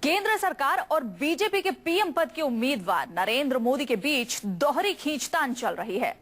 केंद्र सरकार और बीजेपी के पीएम पद के उम्मीदवार नरेंद्र मोदी के बीच दोहरी खींचतान चल रही है।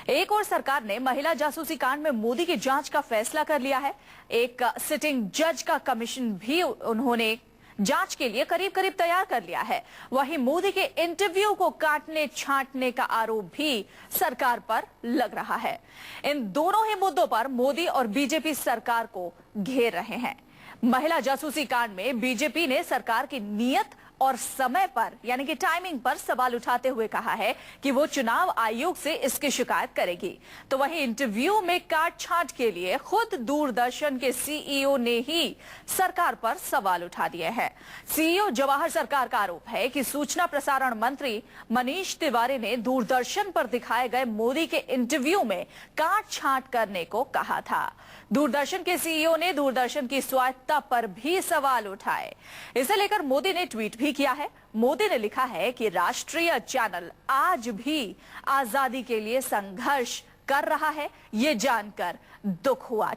एक और सरकार ने महिला जासूसी कांड में मोदी की जांच का फैसला कर लिया है। एक सिटिंग जज का कमीशन भी उन्होंने जांच के लिए करीब करीब तैयार कर लिया है। वहीं मोदी के इंटरव्यू को काटने छांटने का आरोप भी सरकार पर लग रहा है। इन दोनों ही मुद्दों पर मोदी और बीजेपी सरकार को घेर रहे हैं। महिला जासूसी कांड में बीजेपी ने सरकार की नीयत और समय पर यानी कि टाइमिंग पर सवाल उठाते हुए कहा है कि वो चुनाव आयोग से इसकी शिकायत करेगी। तो वहीं इंटरव्यू में काट छांट के लिए खुद दूरदर्शन के सीईओ ने ही सरकार पर सवाल उठा दिए हैं। सीईओ जवाहर सरकार का आरोप है कि सूचना प्रसारण मंत्री मनीष तिवारी ने दूरदर्शन पर दिखाए गए मोदी के इंटरव्यू में काट छांट करने को कहा था। दूरदर्शन के सीईओ ने दूरदर्शन की स्वायत्तता पर भी सवाल उठाए। इसे लेकर मोदी ने ट्वीट भी किया है। मोदी ने लिखा है कि राष्ट्रीय चैनल आज भी आजादी के लिए संघर्ष कर रहा है, ये जानकर दुख हुआ।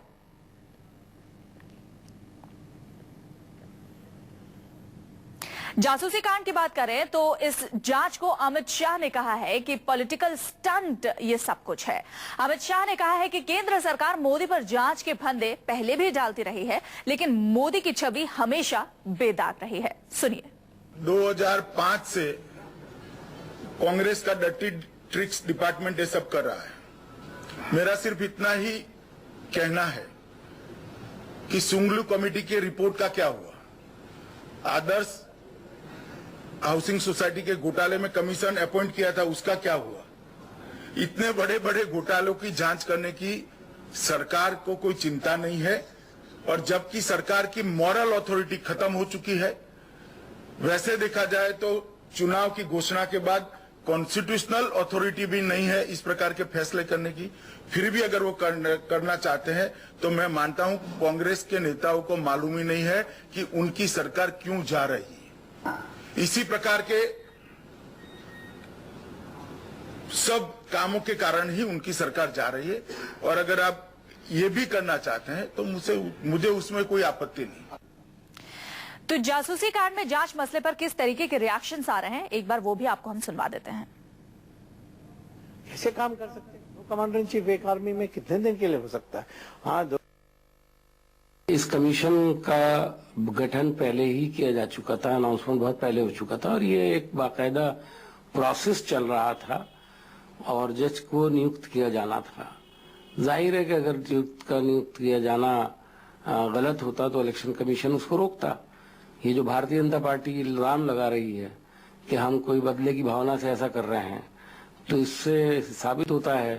जासूसी कांड की बात करें तो इस जांच को अमित शाह ने कहा है कि पॉलिटिकल स्टंट ये सब कुछ है। अमित शाह ने कहा है कि केंद्र सरकार मोदी पर जांच के फंदे पहले भी डालती रही है, लेकिन मोदी की छवि हमेशा बेदाग रही है। सुनिए। 2005 से कांग्रेस का डर्टी ट्रिक्स डिपार्टमेंट ये सब कर रहा है। मेरा सिर्फ इतना ही कहना है कि सुंगलू कमेटी की रिपोर्ट का क्या हुआ, आदर्श हाउसिंग सोसाइटी के घोटाले में कमीशन अपॉइंट किया था, उसका क्या हुआ। इतने बड़े बड़े घोटालों की जांच करने की सरकार को कोई चिंता नहीं है, और जबकि सरकार की मॉरल अथॉरिटी खत्म हो चुकी है। वैसे देखा जाए तो चुनाव की घोषणा के बाद कॉन्स्टिट्यूशनल अथॉरिटी भी नहीं है इस प्रकार के फैसले करने की। फिर भी अगर वो करना चाहते हैं तो मैं मानता हूं कांग्रेस के नेताओं को मालूम ही नहीं है कि उनकी सरकार क्यों जा रही है। इसी प्रकार के सब कामों के कारण ही उनकी सरकार जा रही है, और अगर आप ये भी करना चाहते हैं तो मुझे उसमें कोई आपत्ति नहीं। तो जासूसी कांड में जांच मसले पर किस तरीके के रिएक्शंस आ रहे हैं, एक बार वो भी आपको हम सुनवा देते हैं। कैसे काम कर सकते हैं? वो कमांडर इन चीफ एक आर्मी में कितने दिन के लिए हो सकता है? हाँ, इस कमीशन का गठन पहले ही किया जा चुका था, अनाउंसमेंट बहुत पहले हो चुका था, और ये एक बाकायदा प्रोसेस चल रहा था और जज को नियुक्त किया जाना था। जाहिर है कि अगर नियुक्त किया जाना गलत होता तो इलेक्शन कमीशन उसको रोकता। ये जो भारतीय जनता पार्टी इल्जाम लगा रही है कि हम कोई बदले की भावना से ऐसा कर रहे हैं, तो इससे साबित होता है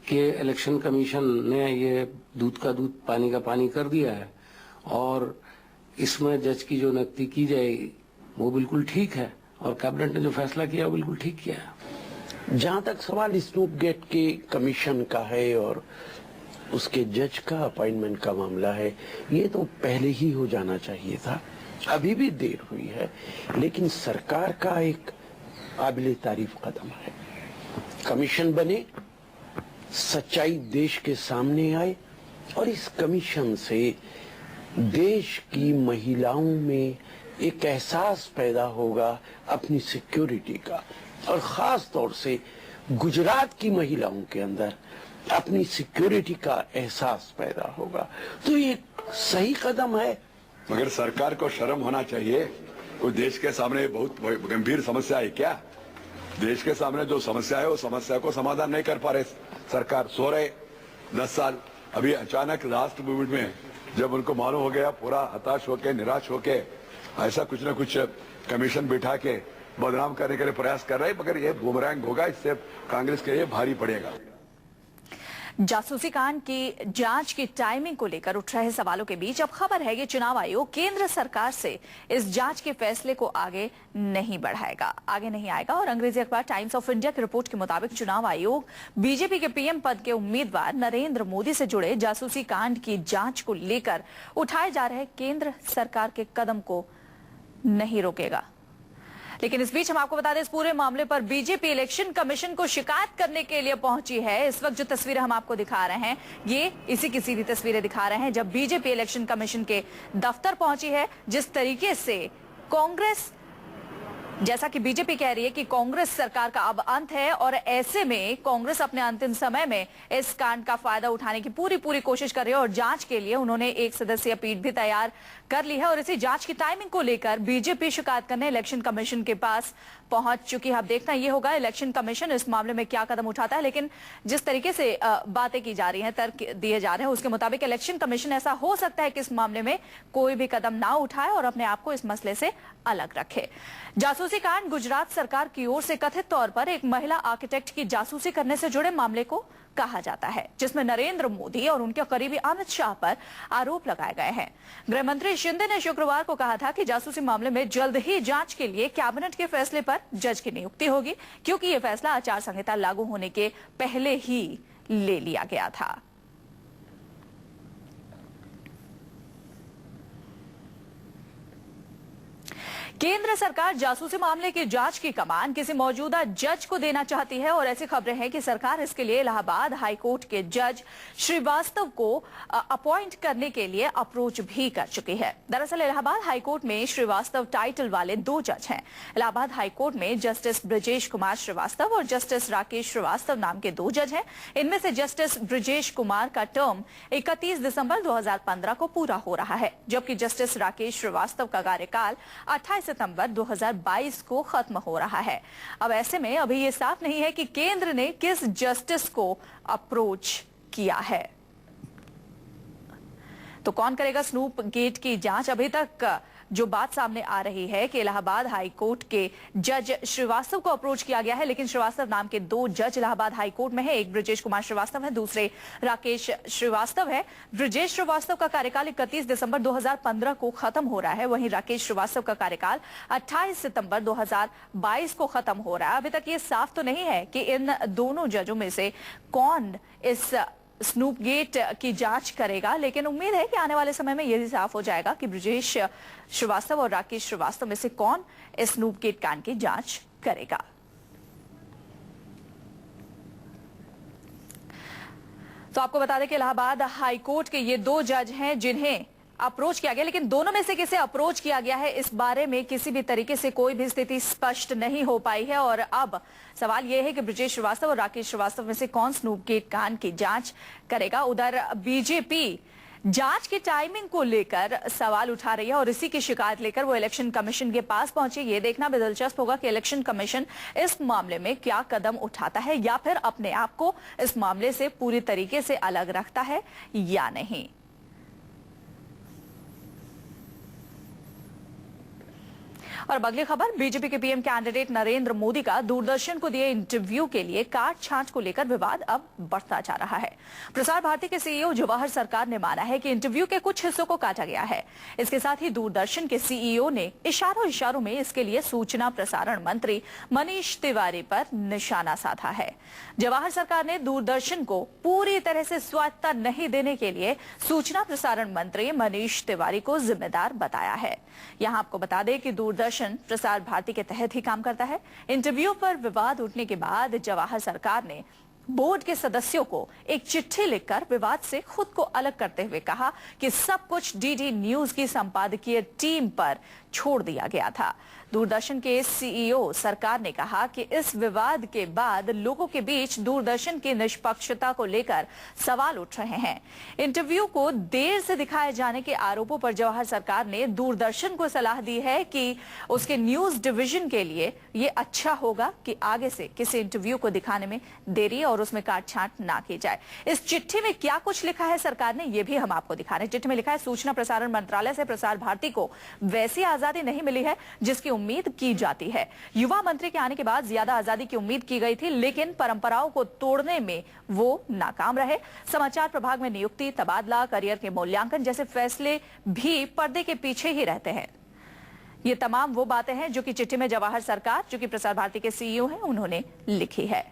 कि इलेक्शन कमीशन ने ये दूध का दूध पानी का पानी कर दिया है, और इसमें जज की जो नियुक्ति की जाएगी वो बिल्कुल ठीक है, और कैबिनेट ने जो फैसला किया वो बिल्कुल ठीक किया है। जहां तक सवाल स्नूपगेट के कमीशन का है और उसके जज का अपॉइंटमेंट का मामला है, ये तो पहले ही हो जाना चाहिए था। अभी भी देर हुई है, लेकिन सरकार का एक काबिले तारीफ कदम है। कमीशन बने, सच्चाई देश के सामने आए, और इस कमीशन से देश की महिलाओं में एक एहसास पैदा होगा अपनी सिक्योरिटी का, और खास तौर से गुजरात की महिलाओं के अंदर अपनी सिक्योरिटी का एहसास पैदा होगा। तो ये सही कदम है। मगर सरकार को शर्म होना चाहिए। वो देश के सामने बहुत गंभीर समस्या है क्या? देश के सामने जो समस्या है वो समस्या को समाधान नहीं कर पा रहे सरकार। सो रहे 10 साल, अभी अचानक लास्ट मोमेंट में जब उनको मालूम हो गया, पूरा हताश होके निराश होके ऐसा कुछ न कुछ कमीशन बिठा के बदनाम करने के लिए प्रयास कर रहे हैं, मगर ये बूमरैंग होगा, इससे कांग्रेस के लिए भारी पड़ेगा। जासूसी कांड की जांच की टाइमिंग को लेकर उठ रहे सवालों के बीच अब खबर है कि चुनाव आयोग केंद्र सरकार से इस जांच के फैसले को आगे नहीं आएगा। और अंग्रेजी अखबार टाइम्स ऑफ इंडिया की रिपोर्ट के मुताबिक चुनाव आयोग बीजेपी के पीएम पद के उम्मीदवार नरेंद्र मोदी से जुड़े जासूसी कांड की जांच को लेकर उठाए जा रहे केंद्र सरकार के कदम को नहीं रोकेगा। लेकिन इस बीच हम आपको बता दें, इस पूरे मामले पर बीजेपी इलेक्शन कमीशन को शिकायत करने के लिए पहुंची है। इस वक्त जो तस्वीरें हम आपको दिखा रहे हैं, ये इसी की सीधी तस्वीरें दिखा रहे हैं जब बीजेपी इलेक्शन कमीशन के दफ्तर पहुंची है। जिस तरीके से कांग्रेस, जैसा कि बीजेपी कह रही है कि कांग्रेस सरकार का अब अंत है और ऐसे में कांग्रेस अपने अंतिम समय में इस कांड का फायदा उठाने की पूरी कोशिश कर रही है और जांच के लिए उन्होंने एक सदस्यीय पीठ भी तैयार कर ली है और इसी जांच की टाइमिंग को लेकर बीजेपी शिकायत करने इलेक्शन कमीशन के पास पहुंच चुकी है। अब देखना यह होगा इलेक्शन कमीशन इस मामले में क्या कदम उठाता है, लेकिन जिस तरीके से बातें की जा रही हैं, तर्क दिए जा रहे हैं, उसके मुताबिक इलेक्शन कमीशन ऐसा हो सकता है कि इस मामले में कोई भी कदम ना उठाए और अपने आप को इस मसले से अलग रखे। जासूसी कांड गुजरात सरकार की ओर से कथित तौर पर एक महिला आर्किटेक्ट की जासूसी करने से जुड़े मामले को कहा जाता है, जिसमें नरेंद्र मोदी और उनके करीबी अमित शाह पर आरोप लगाए गए हैं। गृह मंत्री शिंदे ने शुक्रवार को कहा था कि जासूसी मामले में जल्द ही जांच के लिए कैबिनेट के फैसले पर जज की नियुक्ति होगी, क्योंकि यह फैसला आचार संहिता लागू होने के पहले ही ले लिया गया था। केंद्र सरकार जासूसी मामले की जांच की कमान किसी मौजूदा जज को देना चाहती है और ऐसी खबरें हैं कि सरकार इसके लिए इलाहाबाद हाईकोर्ट के जज श्रीवास्तव को अपॉइंट करने के लिए अप्रोच भी कर चुकी है। दरअसल इलाहाबाद हाईकोर्ट में श्रीवास्तव टाइटल वाले 2 जज हैं। इलाहाबाद हाईकोर्ट में जस्टिस ब्रजेश कुमार श्रीवास्तव और जस्टिस राकेश श्रीवास्तव नाम के 2 जज हैं। इनमें से जस्टिस ब्रजेश कुमार का टर्म 31 दिसंबर 2015 को पूरा हो रहा है, जबकि जस्टिस राकेश श्रीवास्तव का कार्यकाल 28 सितंबर 2022 को खत्म हो रहा है। अब ऐसे में अभी ये साफ नहीं है कि केंद्र ने किस जस्टिस को अप्रोच किया है। तो कौन करेगा स्नूप गेट की जांच? अभी तक जो बात सामने आ रही है कि इलाहाबाद हाईकोर्ट के जज श्रीवास्तव को अप्रोच किया गया है, लेकिन श्रीवास्तव नाम के 2 जज इलाहाबाद हाईकोर्ट में है। एक ब्रजेश कुमार श्रीवास्तव है, दूसरे राकेश श्रीवास्तव है। ब्रजेश श्रीवास्तव का कार्यकाल 31 दिसंबर 2015 को खत्म हो रहा है, वहीं राकेश श्रीवास्तव का कार्यकाल 28 सितंबर 2022 को खत्म हो रहा है। अभी तक ये साफ तो नहीं है कि इन दोनों जजों में से कौन इस स्नूप गेट की जांच करेगा, लेकिन उम्मीद है कि आने वाले समय में यह भी साफ हो जाएगा कि ब्रजेश श्रीवास्तव और राकेश श्रीवास्तव में से कौन इस स्नूप गेट कांड की जांच करेगा। तो आपको बता दें कि इलाहाबाद हाईकोर्ट के ये 2 जज हैं जिन्हें अप्रोच किया गया, लेकिन दोनों में से किसे अप्रोच किया गया है इस बारे में किसी भी तरीके से कोई भी स्थिति स्पष्ट नहीं हो पाई है। और अब सवाल यह है कि ब्रजेश श्रीवास्तव और राकेश श्रीवास्तव में से कौन स्नूप गेट कांड की जांच करेगा। उधर बीजेपी जांच की टाइमिंग को लेकर सवाल उठा रही है और इसी की शिकायत लेकर वो इलेक्शन कमीशन के पास पहुंची। ये देखना भी दिलचस्प होगा कि इलेक्शन कमीशन इस मामले में क्या कदम उठाता है या फिर अपने आप को इस मामले से पूरी तरीके से अलग रखता है या नहीं। और अब अगली खबर, बीजेपी के पीएम कैंडिडेट नरेंद्र मोदी का दूरदर्शन को दिए इंटरव्यू के लिए काट छांट को लेकर विवाद अब बढ़ता जा रहा है। प्रसार भारती के सीईओ जवाहर सरकार ने माना है कि इंटरव्यू के कुछ हिस्सों को काटा गया है। इसके साथ ही दूरदर्शन के सीईओ ने इशारों में इसके लिए सूचना प्रसारण मंत्री मनीष तिवारी पर निशाना साधा है। जवाहर सरकार ने दूरदर्शन को पूरी तरह से स्वायत्तता नहीं देने के लिए सूचना प्रसारण मंत्री मनीष तिवारी को जिम्मेदार बताया है। यहां आपको बता दें कि दूरदर्शन प्रसार भारती के तहत ही काम करता है। इंटरव्यू पर विवाद उठने के बाद जवाहर सरकार ने बोर्ड के सदस्यों को एक चिट्ठी लिखकर विवाद से खुद को अलग करते हुए कहा कि सब कुछ डीडी न्यूज की संपादकीय टीम पर छोड़ दिया गया था। दूरदर्शन के सीईओ सरकार ने कहा कि इस विवाद के बाद लोगों के बीच दूरदर्शन की निष्पक्षता को लेकर सवाल उठ रहे हैं। इंटरव्यू को देर से दिखाए जाने के आरोपों पर जवाहर सरकार ने दूरदर्शन को सलाह दी है कि उसके न्यूज डिवीजन के लिए ये अच्छा होगा कि आगे से किसी इंटरव्यू को दिखाने में देरी और उसमें काट छांट ना की जाए। इस चिट्ठी में क्या कुछ लिखा है सरकार ने, ये भी हम आपको दिखा रहे हैं। चिट्ठी में लिखा है, सूचना प्रसारण मंत्रालय से प्रसार भारती को वैसी आजादी नहीं मिली है जिसकी उम्मीद की जाती है। युवा मंत्री के आने के बाद ज्यादा आजादी की उम्मीद की गई थी, लेकिन परंपराओं को तोड़ने में वो नाकाम रहे। समाचार प्रभाग में नियुक्ति, तबादला, करियर के मूल्यांकन जैसे फैसले भी पर्दे के पीछे ही रहते हैं। ये तमाम वो बातें हैं जो कि चिट्ठी में जवाहर सरकार, जो कि प्रसार भारती के सीईओ हैं, उन्होंने लिखी है।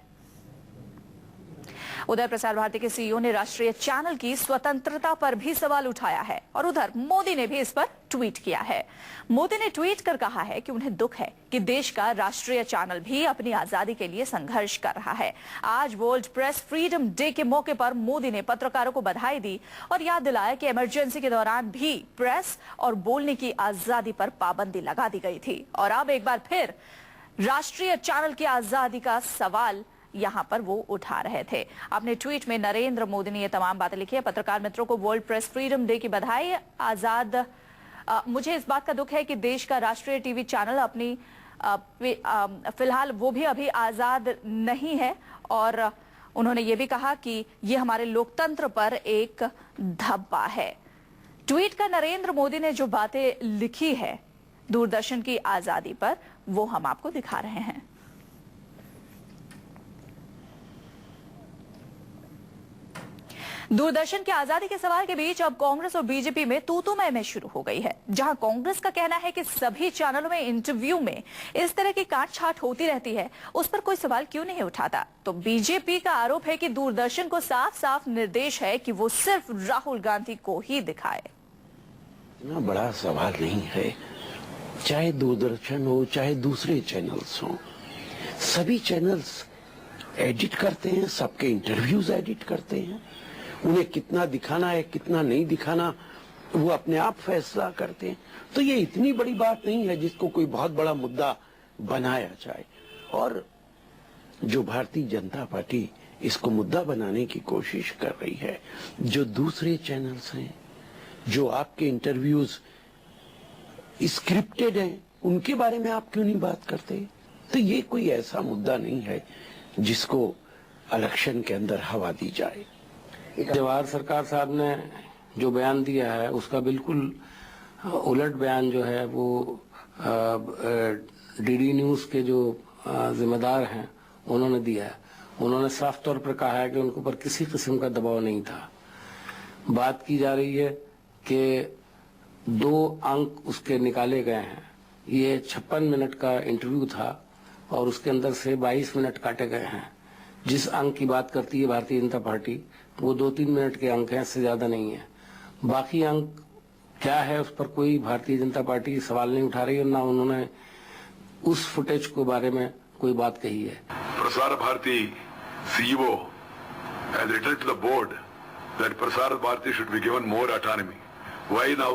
उधर प्रसार भारती के सीईओ ने राष्ट्रीय चैनल की स्वतंत्रता पर भी सवाल उठाया है और उधर मोदी ने भी इस पर ट्वीट किया है। मोदी ने ट्वीट कर कहा है कि उन्हें दुख है कि देश का राष्ट्रीय चैनल भी अपनी आजादी के लिए संघर्ष कर रहा है। आज वर्ल्ड प्रेस फ्रीडम डे के मौके पर मोदी ने पत्रकारों को बधाई दी और याद दिलाया कि इमरजेंसी के दौरान भी प्रेस और बोलने की आजादी पर पाबंदी लगा दी गई थी। और अब एक बार फिर राष्ट्रीय चैनल की आजादी का सवाल यहां पर वो उठा रहे थे। अपने ट्वीट में नरेंद्र मोदी ने ये तमाम बातें लिखी है। पत्रकार मित्रों को वर्ल्ड प्रेस फ्रीडम डे की बधाई। मुझे इस बात का दुख है कि देश का राष्ट्रीय टीवी चैनल अपनी फिलहाल वो भी अभी आजाद नहीं है और उन्होंने ये भी कहा कि ये हमारे लोकतंत्र पर एक धब्बा है। ट्वीट कर नरेंद्र मोदी ने जो बातें लिखी है दूरदर्शन की आजादी पर, वो हम आपको दिखा रहे हैं। दूरदर्शन की आजादी के सवाल के बीच अब कांग्रेस और बीजेपी में तू मैं शुरू हो गई है। जहां कांग्रेस का कहना है कि सभी चैनलों में इंटरव्यू में इस तरह की काट-छाट होती रहती है, उस पर कोई सवाल क्यों नहीं उठाता, तो बीजेपी का आरोप है कि दूरदर्शन को साफ साफ निर्देश है कि वो सिर्फ राहुल गांधी को ही दिखाए। इतना बड़ा सवाल नहीं है, चाहे दूरदर्शन हो चाहे दूसरे चैनल्स हो, सभी चैनल्स एडिट करते हैं, सबके इंटरव्यूज एडिट करते हैं। उन्हें कितना दिखाना है कितना नहीं दिखाना वो अपने आप फैसला करते हैं। तो ये इतनी बड़ी बात नहीं है जिसको कोई बहुत बड़ा मुद्दा बनाया जाए। और जो भारतीय जनता पार्टी इसको मुद्दा बनाने की कोशिश कर रही है, जो दूसरे चैनल्स हैं, जो आपके इंटरव्यूज स्क्रिप्टेड हैं, उनके बारे में आप क्यों नहीं बात करते? तो ये कोई ऐसा मुद्दा नहीं है जिसको इलेक्शन के अंदर हवा दी जाए। जवाहर सरकार साहब ने जो बयान दिया है उसका बिल्कुल उलट बयान जो है वो डीडी न्यूज के जो जिम्मेदार हैं उन्होंने दिया है। उन्होंने साफ तौर पर कहा है कि उनके ऊपर किसी किस्म का दबाव नहीं था। बात की जा रही है कि 2 अंक उसके निकाले गए हैं। ये 56 मिनट का इंटरव्यू था और उसके अंदर से 22 मिनट काटे गए हैं। जिस अंक की बात करती है भारतीय जनता पार्टी वो 2-3 मिनट के अंक हैं, इससे ज्यादा नहीं है। बाकी अंक क्या है उस पर कोई भारतीय जनता पार्टी सवाल नहीं उठा रही और ना उन्होंने उस फुटेज के बारे में कोई बात कही है। Prasar Bharati CEO has written to the board that Prasar Bharati should be given more autonomy. Why now?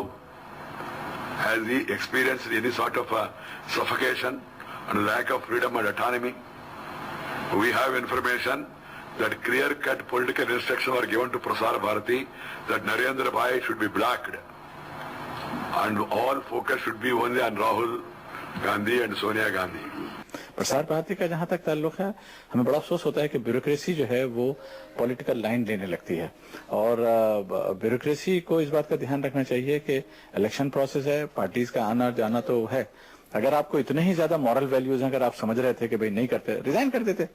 Has he experienced any sort of suffocation and lack of freedom and autonomy? We have information that clear-cut political instructions are given to Prasar Bharati that Narendra Bhai should be blocked and all focus should be only on Rahul Gandhi and Sonia Gandhi. Prasar Bharati का जहां तक ताल्लुक है, हमें बड़ा अफसोस होता है कि ब्यूरोक्रेसी जो है वो पॉलिटिकल लाइन लेने लगती है और ब्यूरोक्रेसी को इस बात का ध्यान रखना चाहिए कि इलेक्शन प्रोसेस है, पार्टीज का आना जाना तो है। अगर आपको इतने ही ज्यादा मॉरल वैल्यूज हैं, अगर आप समझ रहे थे कि भाई नहीं करते, रिजाइन कर देते।